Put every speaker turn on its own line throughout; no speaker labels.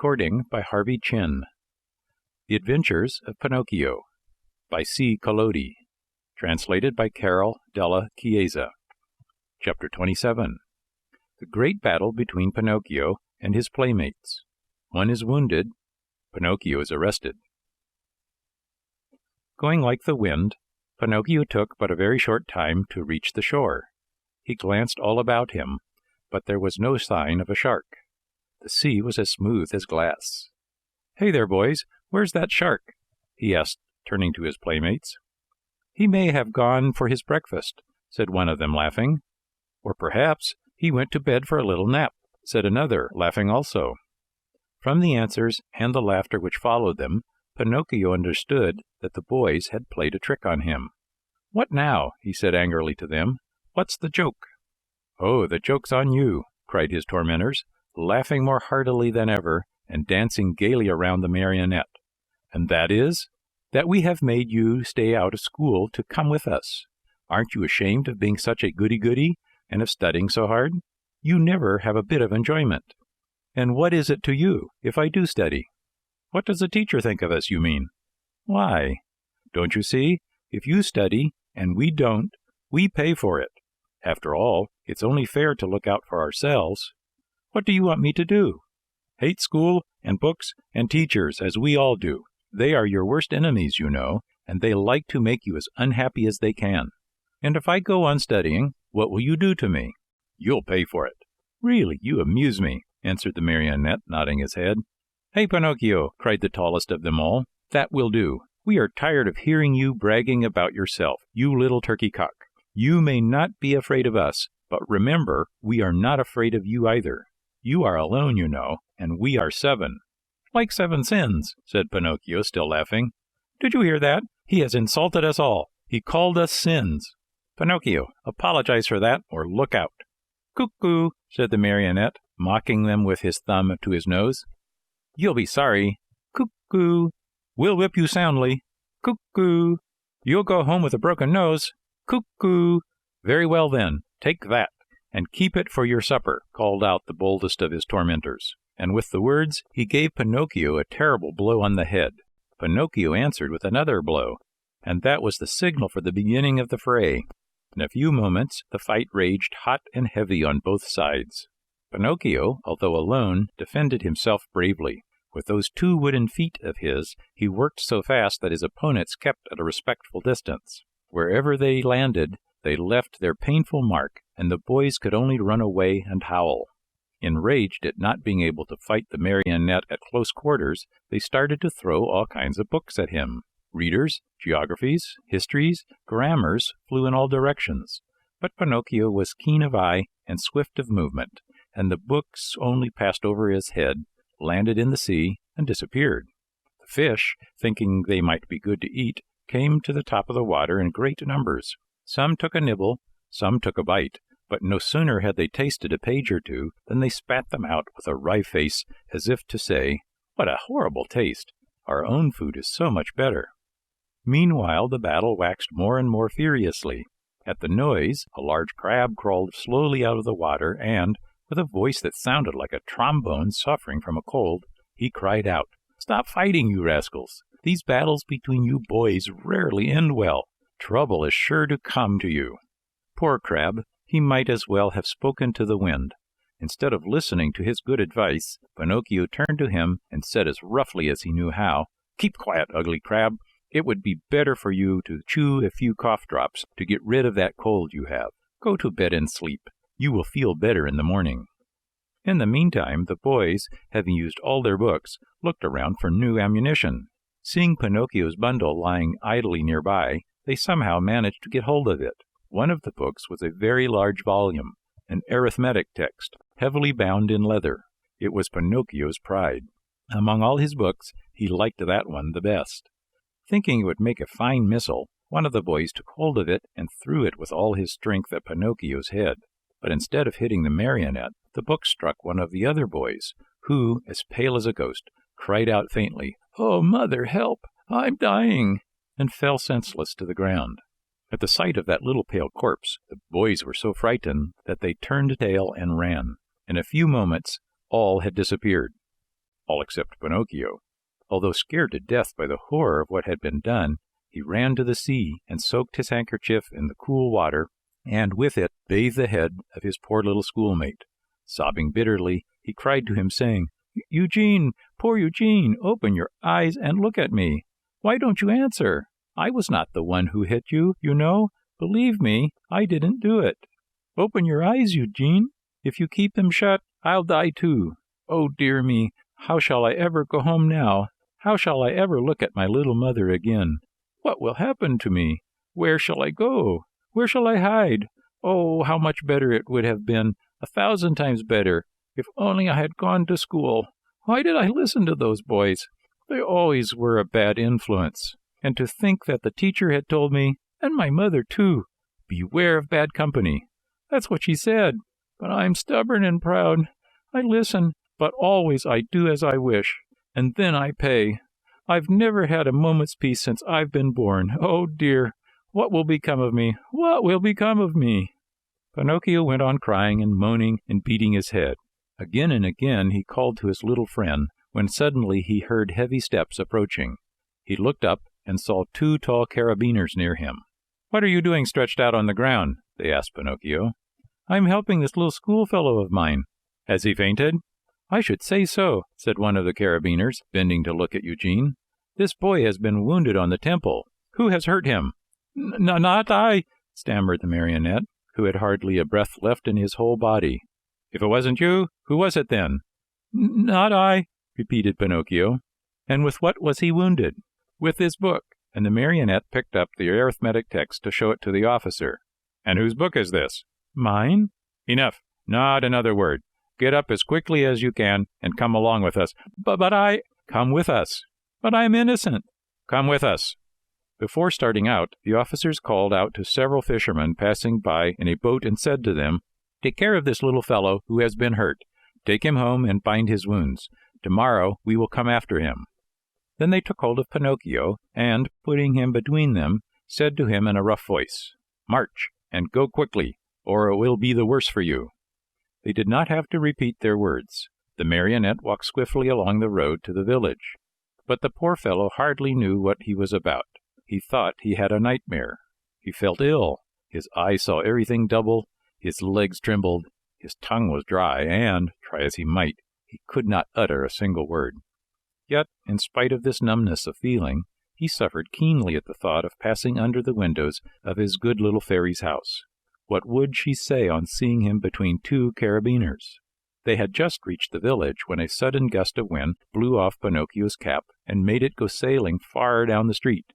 Recording by Harvey Chin. The Adventures of Pinocchio by C. Collodi. Translated by Carol della Chiesa. Chapter 27. The Great Battle Between Pinocchio and His Playmates. One is wounded. Pinocchio is arrested. Going like the wind, Pinocchio took but a very short time to reach the shore. He glanced all about him, but there was no sign of a shark. The sea was as smooth as glass. "Hey there, boys, where's that shark?" he asked, turning to his playmates. "He may have gone for his breakfast," said one of them, laughing. "Or perhaps he went to bed for a little nap," said another, laughing also. From the answers and the laughter which followed them, Pinocchio understood that the boys had played a trick on him. "What now?" he said angrily to them. "What's the joke?" "Oh, the joke's on you," cried his tormentors, laughing more heartily than ever and dancing gaily around the marionette. "And that is, that we have made you stay out of school to come with us. Aren't you ashamed of being such a goody-goody and of studying so hard? You never have a bit of enjoyment. And what is it to you if I do study? What does the teacher think of us, you mean? Why, don't you see, if you study and we don't, we pay for it. After all, it's only fair to look out for ourselves. What do you want me to do? Hate school and books and teachers, as we all do. They are your worst enemies, you know, and they like to make you as unhappy as they can. And if I go on studying, what will you do to me? You'll pay for it." "Really, you amuse me," answered the marionette, nodding his head. "Hey, Pinocchio," cried the tallest of them all, "that will do. We are tired of hearing you bragging about yourself, you little turkey cock. You may not be afraid of us, but remember, we are not afraid of you either. You are alone, you know, and we are 7. "Like 7 sins," said Pinocchio, still laughing. "Did you hear that? He has insulted us all. He called us sins. Pinocchio, apologize for that, or look out." "Cuckoo," said the marionette, mocking them with his thumb to his nose. "You'll be sorry. Cuckoo. We'll whip you soundly. Cuckoo. You'll go home with a broken nose. Cuckoo. Very well then, take that, and keep it for your supper," called out the boldest of his tormentors. And with the words, he gave Pinocchio a terrible blow on the head. Pinocchio answered with another blow, and that was the signal for the beginning of the fray. In a few moments, the fight raged hot and heavy on both sides. Pinocchio, although alone, defended himself bravely. With those 2 wooden feet of his, he worked so fast that his opponents kept at a respectful distance. Wherever they landed, they left their painful mark, and the boys could only run away and howl. Enraged at not being able to fight the marionette at close quarters, they started to throw all kinds of books at him. Readers, geographies, histories, grammars flew in all directions. But Pinocchio was keen of eye and swift of movement, and the books only passed over his head, landed in the sea, and disappeared. The fish, thinking they might be good to eat, came to the top of the water in great numbers. Some took a nibble, some took a bite, but no sooner had they tasted a page or two than they spat them out with a wry face, as if to say, "What a horrible taste! Our own food is so much better." Meanwhile the battle waxed more and more furiously. At the noise, a large crab crawled slowly out of the water, and, with a voice that sounded like a trombone suffering from a cold, he cried out, "Stop fighting, you rascals! These battles between you boys rarely end well. Trouble is sure to come to you." Poor crab, he might as well have spoken to the wind. Instead of listening to his good advice, Pinocchio turned to him and said as roughly as he knew how, "Keep quiet, ugly crab. It would be better for you to chew a few cough drops to get rid of that cold you have. Go to bed and sleep. You will feel better in the morning." In the meantime, the boys, having used all their books, looked around for new ammunition. Seeing Pinocchio's bundle lying idly nearby, they somehow managed to get hold of it. One of the books was a very large volume, an arithmetic text, heavily bound in leather. It was Pinocchio's pride. Among all his books, he liked that one the best. Thinking it would make a fine missile, one of the boys took hold of it and threw it with all his strength at Pinocchio's head. But instead of hitting the marionette, the book struck one of the other boys, who, as pale as a ghost, cried out faintly, "Oh, mother, help! I'm dying!" and fell senseless to the ground. At the sight of that little pale corpse, the boys were so frightened that they turned tail and ran. In a few moments, all had disappeared. all except Pinocchio. Although scared to death by the horror of what had been done, he ran to the sea and soaked his handkerchief in the cool water, and with it bathed the head of his poor little schoolmate. Sobbing bitterly, he cried to him, saying, "Eugene, poor Eugene, open your eyes and look at me. Why don't you answer? I was not the one who hit you, you know. Believe me, I didn't do it. Open your eyes, Eugene. If you keep them shut, I'll die too. Oh, dear me, how shall I ever go home now? How shall I ever look at my little mother again? What will happen to me? Where shall I go? Where shall I hide? Oh, how much better it would have been, 1,000 times better, if only I had gone to school. Why did I listen to those boys? They always were a bad influence. And to think that the teacher had told me, and my mother too, beware of bad company. That's what she said. But I'm stubborn and proud. I listen, but always I do as I wish, and then I pay. I've never had a moment's peace since I've been born. Oh, dear, what will become of me? What will become of me?" Pinocchio went on crying and moaning and beating his head. Again and again he called to his little friend, when suddenly he heard heavy steps approaching. He looked up and saw 2 tall carabineers near him. "What are you doing stretched out on the ground?" they asked Pinocchio. "I'm helping this little schoolfellow of mine." "Has he fainted?" "I should say so," said one of the carabineers, bending to look at Eugene. "This boy has been wounded on the temple. Who has hurt him?" Not I," stammered the marionette, who had hardly a breath left in his whole body. "If it wasn't you, who was it then?" Not I," repeated Pinocchio. "And with what was he wounded?" "With this book," and the marionette picked up the arithmetic text to show it to the officer. "And whose book is this?" "Mine." "Enough. Not another word. Get up as quickly as you can and come along with us." But I—" "Come with us." "But I'm innocent." "Come with us." Before starting out, the officers called out to several fishermen passing by in a boat and said to them, "Take care of this little fellow who has been hurt. Take him home and bind his wounds. Tomorrow we will come after him." Then they took hold of Pinocchio and, putting him between them, said to him in a rough voice, "March, and go quickly, or it will be the worse for you." They did not have to repeat their words. The marionette walked swiftly along the road to the village. But the poor fellow hardly knew what he was about. He thought he had a nightmare. He felt ill. His eyes saw everything double. His legs trembled. His tongue was dry, and, try as he might, he could not utter a single word. Yet, in spite of this numbness of feeling, he suffered keenly at the thought of passing under the windows of his good little fairy's house. What would she say on seeing him between 2 carabineers? They had just reached the village when a sudden gust of wind blew off Pinocchio's cap and made it go sailing far down the street.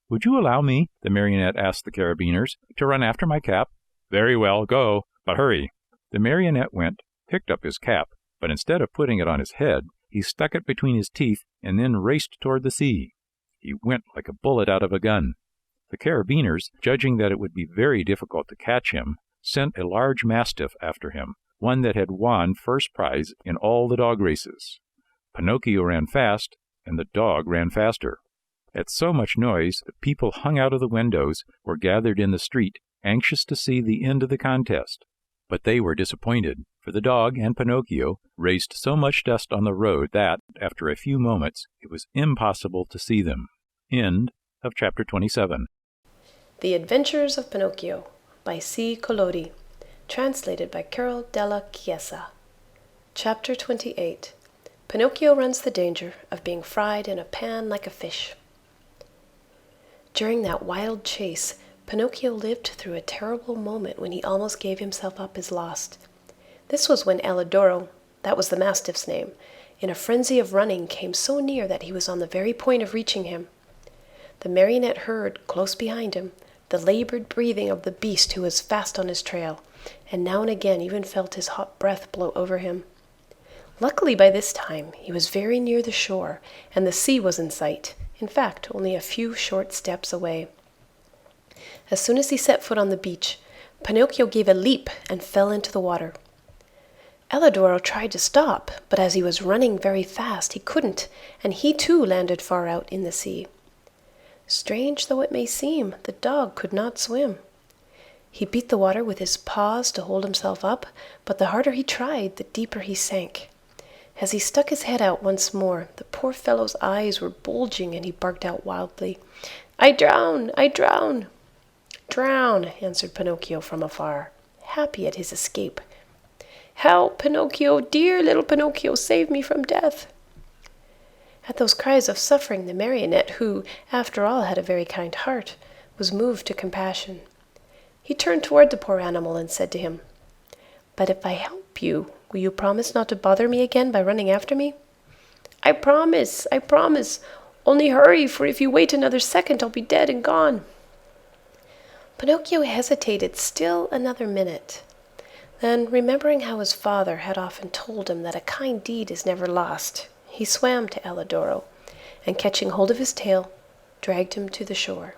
"Would you allow me," the marionette asked the carabineers, "to run after my cap?" "Very well, go, but hurry." The marionette went, picked up his cap, but instead of putting it on his head, he stuck it between his teeth and then raced toward the sea. He went like a bullet out of a gun. The carabineers, judging that it would be very difficult to catch him, sent a large mastiff after him, one that had won first prize in all the dog races. Pinocchio ran fast, and the dog ran faster. At so much noise, the people hung out of the windows or gathered in the street, anxious to see the end of the contest. But they were disappointed, for the dog and Pinocchio raised so much dust on the road that, after a few moments, it was impossible to see them. End of chapter 27.
The Adventures of Pinocchio by C. Collodi, translated by Carol della Chiesa. Chapter 28. Pinocchio runs the danger of being fried in a pan like a fish. During that wild chase, Pinocchio lived through a terrible moment when he almost gave himself up as lost. This was when Alidoro, that was the mastiff's name, in a frenzy of running came so near that he was on the very point of reaching him. The marionette heard, close behind him, the labored breathing of the beast who was fast on his trail, and now and again even felt his hot breath blow over him. Luckily by this time he was very near the shore, and the sea was in sight, in fact only a few short steps away. As soon as he set foot on the beach, Pinocchio gave a leap and fell into the water. Alidoro tried to stop, but as he was running very fast he couldn't, and he too landed far out in the sea. Strange though it may seem, the dog could not swim. He beat the water with his paws to hold himself up, but the harder he tried, the deeper he sank. As he stuck his head out once more, the poor fellow's eyes were bulging, and he barked out wildly, "I drown! I drown!" "Drown!" answered Pinocchio from afar, happy at his escape. "Help, Pinocchio! Dear little Pinocchio, save me from death!" At those cries of suffering, the marionette, who, after all, had a very kind heart, was moved to compassion. He turned toward the poor animal and said to him, "But if I help you, will you promise not to bother me again by running after me?" "I promise, I promise. Only hurry, for if you wait another second, I'll be dead and gone." Pinocchio hesitated still another minute. Then, remembering how his father had often told him that a kind deed is never lost, he swam to Alidoro, and catching hold of his tail, dragged him to the shore.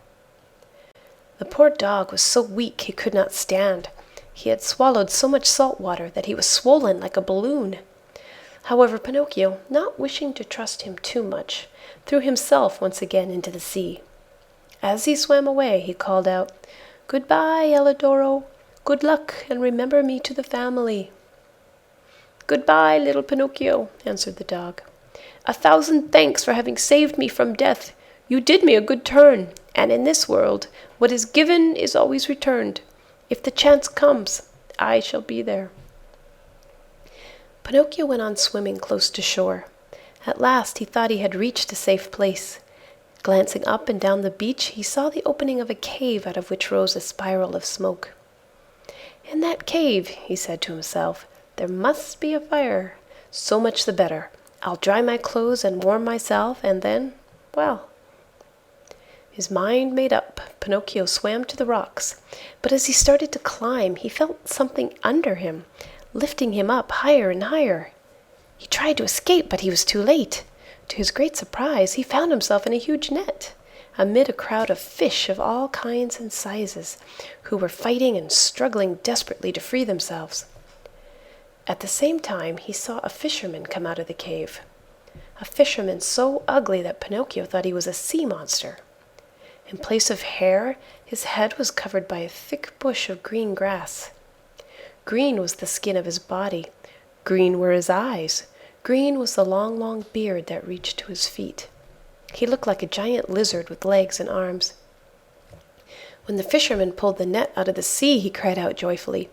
The poor dog was so weak he could not stand. He had swallowed so much salt water that he was swollen like a balloon. However, Pinocchio, not wishing to trust him too much, threw himself once again into the sea. As he swam away, he called out, "Goodbye, Alidoro. Good luck, and remember me to the family." "Goodbye, little Pinocchio," answered the dog. "A thousand thanks for having saved me from death. You did me a good turn, and in this world, what is given is always returned. If the chance comes, I shall be there." Pinocchio went on swimming close to shore. At last he thought he had reached a safe place. Glancing up and down the beach, he saw the opening of a cave out of which rose a spiral of smoke. "In that cave," he said to himself, "there must be a fire. So much the better. I'll dry my clothes and warm myself, and then, well..." His mind made up, Pinocchio swam to the rocks, but as he started to climb, he felt something under him, lifting him up higher and higher. He tried to escape, but he was too late. To his great surprise, he found himself in a huge net, amid a crowd of fish of all kinds and sizes, who were fighting and struggling desperately to free themselves. At the same time, he saw a fisherman come out of the cave, a fisherman so ugly that Pinocchio thought he was a sea monster. In place of hair, his head was covered by a thick bush of green grass. Green was the skin of his body, green were his eyes, green was the long, long beard that reached to his feet. He looked like a giant lizard with legs and arms. When the fisherman pulled the net out of the sea, he cried out joyfully,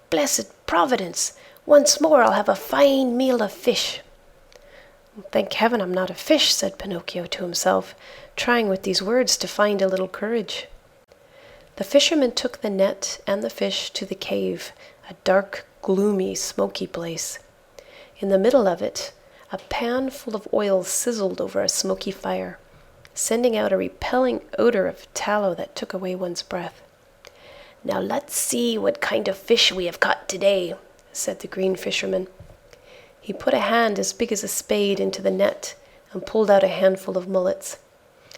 "Blessed Providence! Once more I'll have a fine meal of fish." "Thank heaven I'm not a fish," said Pinocchio to himself, trying with these words to find a little courage. The fisherman took the net and the fish to the cave, a dark, gloomy, smoky place. In the middle of it, a pan full of oil sizzled over a smoky fire, sending out a repelling odor of tallow that took away one's breath. "Now let's see what kind of fish we have caught today," said the green fisherman. He put a hand as big as a spade into the net and pulled out a handful of mullets.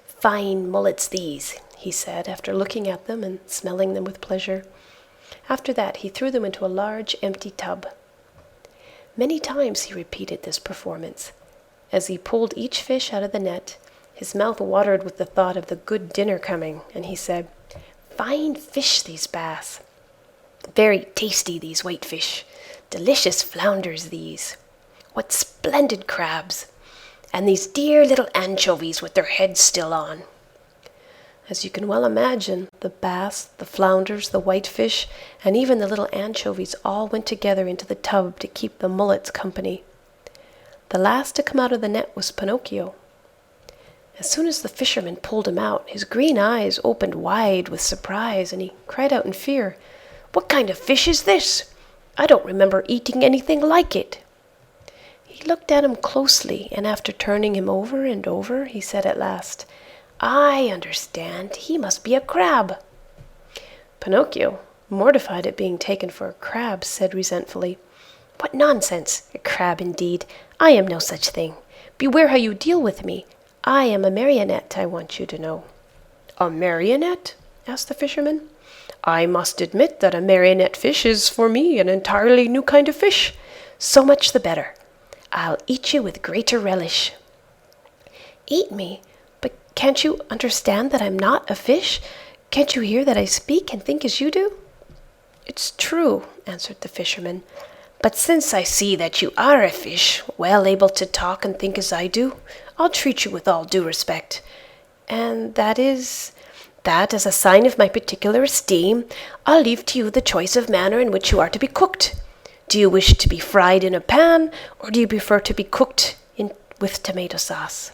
"Fine mullets these," he said, after looking at them and smelling them with pleasure. After that, he threw them into a large, empty tub. Many times he repeated this performance. As he pulled each fish out of the net, his mouth watered with the thought of the good dinner coming, and he said, "Fine fish, these bass. Very tasty, these whitefish. Delicious flounders, these. What splendid crabs! And these dear little anchovies with their heads still on." As you can well imagine, the bass, the flounders, the whitefish, and even the little anchovies all went together into the tub to keep the mullets company. The last to come out of the net was Pinocchio. As soon as the fisherman pulled him out, his green eyes opened wide with surprise, and he cried out in fear, "What kind of fish is this? I don't remember eating anything like it." He looked at him closely, and after turning him over and over, he said at last, "I understand. He must be a crab." Pinocchio, mortified at being taken for a crab, said resentfully, "What nonsense! A crab indeed! I am no such thing. Beware how you deal with me. I am a marionette, I want you to know." "A marionette?" asked the fisherman. "I must admit that a marionette fish is, for me, an entirely new kind of fish. So much the better. I'll eat you with greater relish." "Eat me? But can't you understand that I'm not a fish? Can't you hear that I speak and think as you do?" "It's true," answered the fisherman, But since I see that you are a fish, well able to talk and think as I do, I'll treat you with all due respect. And that is, that as a sign of my particular esteem, I'll leave to you the choice of manner in which you are to be cooked. Do you wish to be fried in a pan, or do you prefer to be cooked with tomato sauce?"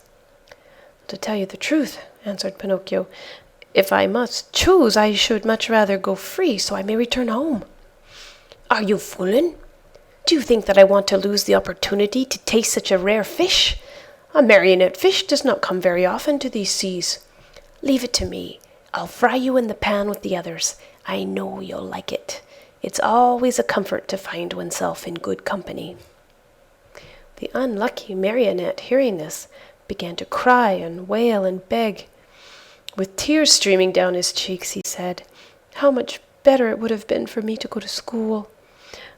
"To tell you the truth," answered Pinocchio, "if I must choose, I should much rather go free, so I may return home." "Are you fooling? Do you think that I want to lose the opportunity to taste such a rare fish? A marionette fish does not come very often to these seas. Leave it to me. I'll fry you in the pan with the others. I know you'll like it. It's always a comfort to find oneself in good company." The unlucky marionette, hearing this, began to cry and wail and beg. With tears streaming down his cheeks, he said, "How much better it would have been for me to go to school.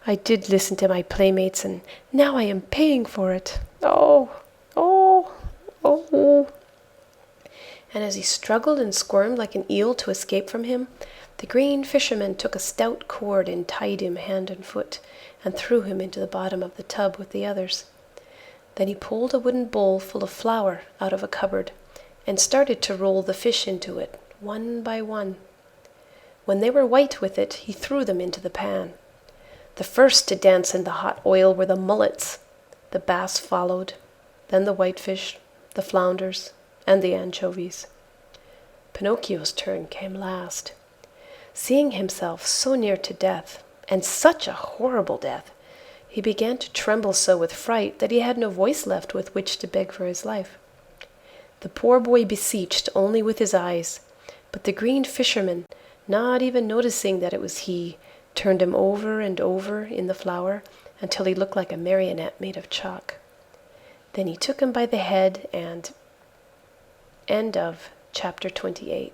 I did listen to my playmates, and now I am paying for it. Oh, oh, oh." And as he struggled and squirmed like an eel to escape from him, the green fisherman took a stout cord and tied him hand and foot, and threw him into the bottom of the tub with the others. Then he pulled a wooden bowl full of flour out of a cupboard, and started to roll the fish into it, one by one. When they were white with it, he threw them into the pan. The first to dance in the hot oil were the mullets. The bass followed, then the whitefish, the flounders, and the anchovies. Pinocchio's turn came last. Seeing himself so near to death, and such a horrible death, he began to tremble so with fright that he had no voice left with which to beg for his life. The poor boy beseeched only with his eyes, but the green fisherman, not even noticing that it was he, turned him over and over in the flour until he looked like a marionette made of chalk. Then he took him by the head and... End of chapter 28.